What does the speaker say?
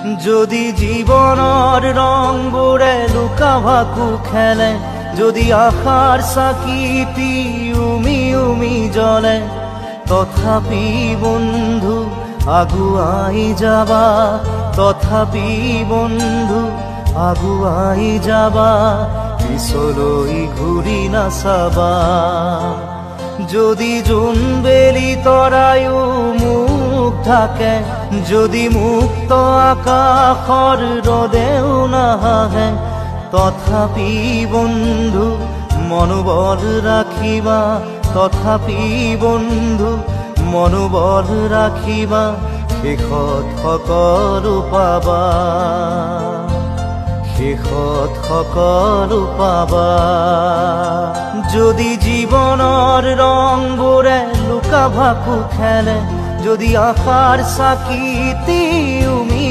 যদি জীবনৰ ৰংবোৰে লুকা ভাকু খেলে, যদি আশাৰ চাকিটি উমি উমি জ্বলে, তথাপি বন্ধু আগুৱাই যাবা, তথাপি বন্ধু আগুৱাই যাবা, পিছলৈ ঘূৰি নাচাবা। যদি জোনবেলি তৰায়ো মুখ ঢাকে, যদি মুক্ত আকাশৰ ৰদেও নাহাহে, তথাপি বন্ধু মনোবল ৰাখিবা, তথাপি বন্ধু মনোবল ৰাখিবা, শেষত সকলো পাবা, শেষত সকলো পাবা। যদি জীৱনৰ ৰংবোৰে লুকা ভাকু খেলে, যদি আশাৰ চাকিটি উমি